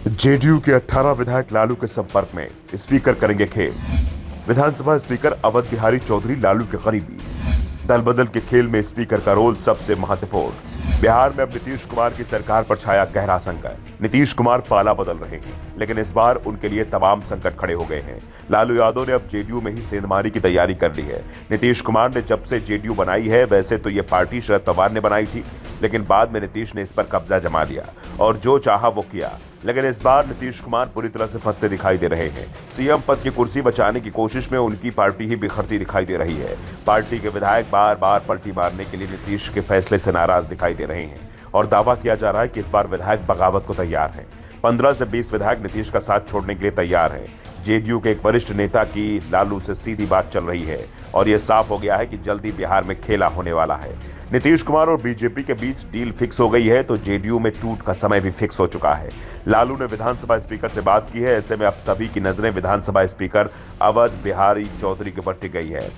JDU के 18 विधायक लालू के संपर्क में, स्पीकर करेंगे खेल। विधानसभा स्पीकर अवध बिहारी चौधरी लालू के करीबी। दल बदल के खेल में स्पीकर का रोल सबसे महत्वपूर्ण। बिहार में अब नीतीश कुमार की सरकार पर छाया गहरा संकट। नीतीश कुमार पाला बदल रहे हैं, लेकिन इस बार उनके लिए तमाम संकट खड़े हो गए हैं। लालू यादव ने अब जेडीयू में ही सेंधमारी की तैयारी कर ली है। नीतीश कुमार ने जब से जेडीयू बनाई है, वैसे तो ये पार्टी शरद पवार ने बनाई थी, लेकिन बाद में नीतीश ने इस पर कब्जा जमा लिया और जो चाहा वो किया। लेकिन इस बार नीतीश कुमार पूरी तरह से फंसते दिखाई दे रहे हैं। सीएम पद की कुर्सी बचाने की कोशिश में उनकी पार्टी ही बिखरती दिखाई दे रही है। पार्टी के विधायक बार बार पलटी मारने के लिए नीतीश के फैसले से नाराज दिखाई दे रहे हैं और दावा किया जा रहा है कि इस बार विधायक बगावत को तैयार हैं। 15 से 20 विधायक नीतीश का साथ छोड़ने के लिए तैयार हैं। जेडीयू के एक वरिष्ठ नेता की लालू से सीधी बात चल रही है और यह साफ हो गया है कि जल्दी बिहार में खेला होने वाला है। नीतीश कुमार और बीजेपी के बीच डील फिक्स हो गई है, तो जेडीयू में टूट का समय भी फिक्स हो चुका है। लालू ने विधानसभा स्पीकर से बात की है। ऐसे में अब सभी की नजरें विधानसभा स्पीकर अवध बिहारी चौधरी के पर टिक गई है।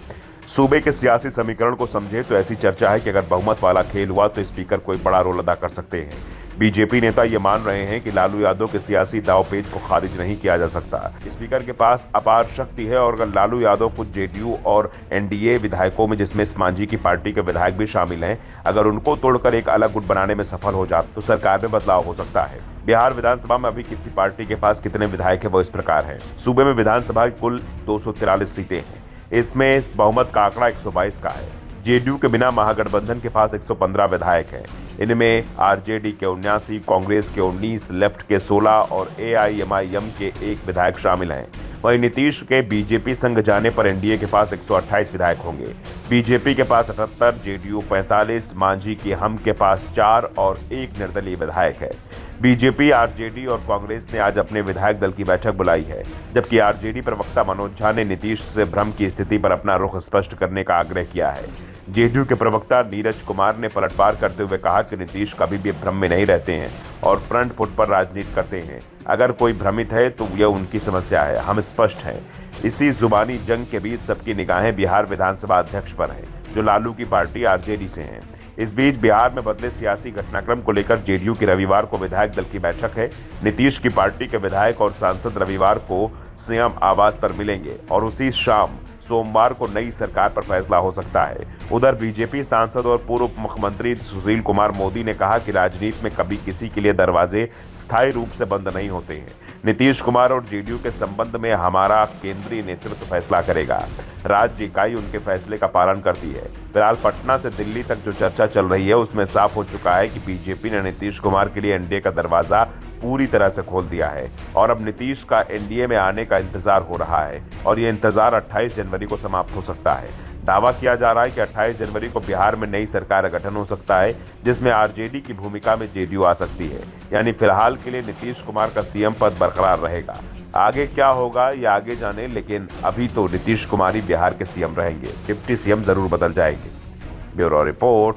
सूबे के सियासी समीकरण को समझे तो ऐसी चर्चा है कि अगर बहुमत वाला खेल हुआ तो स्पीकर कोई बड़ा रोल अदा कर सकते हैं। बीजेपी नेता ये मान रहे हैं कि लालू यादव के सियासी दांवपेच को खारिज नहीं किया जा सकता। स्पीकर के पास अपार शक्ति है और अगर लालू यादव कुछ जेडीयू और एनडीए विधायकों में, जिसमें मांझी की पार्टी के विधायक भी शामिल हैं, अगर उनको तोड़कर एक अलग गुट बनाने में सफल हो जाए तो सरकार में बदलाव हो सकता है। बिहार विधानसभा में अभी किसी पार्टी के पास कितने विधायक है वो इस प्रकार है। सूबे में विधानसभा की कुल 243 सीटें हैं। इसमें बहुमत का आंकड़ा 122 का है। जेडीयू के बिना महागठबंधन के पास 115 विधायक हैं। इनमें आरजेडी के 79, कांग्रेस के 19, लेफ्ट के 16 और एआईएमआईएम के 1 विधायक शामिल हैं। वहीं नीतीश के बीजेपी संग जाने पर एनडीए के पास 128 विधायक होंगे। बीजेपी के पास 78, जेडीयू 45, मांझी की हम के पास 4 और 1 निर्दलीय विधायक है। बीजेपी, आरजेडी और कांग्रेस ने आज अपने विधायक दल की बैठक बुलाई है, जबकि आरजेडी प्रवक्ता मनोज झा ने नीतीश से भ्रम की स्थिति पर अपना रुख स्पष्ट करने का आग्रह किया है। जेडीयू के प्रवक्ता नीरज कुमार ने पलटवार करते हुए कहा कि नीतीश कभी भी भ्रम में नहीं रहते हैं और फ्रंट फुट पर राजनीति करते हैं। अगर कोई भ्रमित है तो यह उनकी समस्या है, हम स्पष्ट हैं। इसी जुबानी जंग के बीच सबकी निगाहें बिहार विधानसभा अध्यक्ष पर हैं, जो लालू की पार्टी आरजेडी से हैं। इस बीच बिहार में बदले सियासी घटनाक्रम को लेकर जेडीयू की रविवार को विधायक दल की बैठक है। नीतीश की पार्टी के विधायक और सांसद रविवार को सीएम आवास पर मिलेंगे और उसी शाम सोमवार को नई सरकार पर फैसला हो सकता है। उधर बीजेपी सांसद और पूर्व मुख्यमंत्री सुशील कुमार मोदी ने कहा कि राजनीति में कभी किसी के लिए दरवाजे स्थायी रूप से बंद नहीं होते हैं। नीतीश कुमार और जेडीयू के संबंध में हमारा केंद्रीय नेतृत्व फैसला करेगा। राज्य इकाई उनके फैसले का पालन करती है। फिलहाल पटना से दिल्ली तक जो चर्चा चल रही है उसमें साफ हो चुका है कि बीजेपी ने नीतीश कुमार के लिए एनडीए का दरवाजा पूरी तरह से खोल दिया है और अब नीतीश का एनडीए में आने का इंतजार हो रहा है और ये इंतजार 28 जनवरी को समाप्त हो सकता है। दावा किया जा रहा है कि 28 जनवरी को बिहार में नई सरकार का गठन हो सकता है, जिसमें आरजेडी की भूमिका में जेडीयू आ सकती है। यानी फिलहाल के लिए नीतीश कुमार का सीएम पद बरकरार रहेगा। आगे क्या होगा ये आगे जाने, लेकिन अभी तो नीतीश कुमार ही बिहार के सीएम रहेंगे। डिप्टी सीएम जरूर बदल जाएंगे। Bureau report.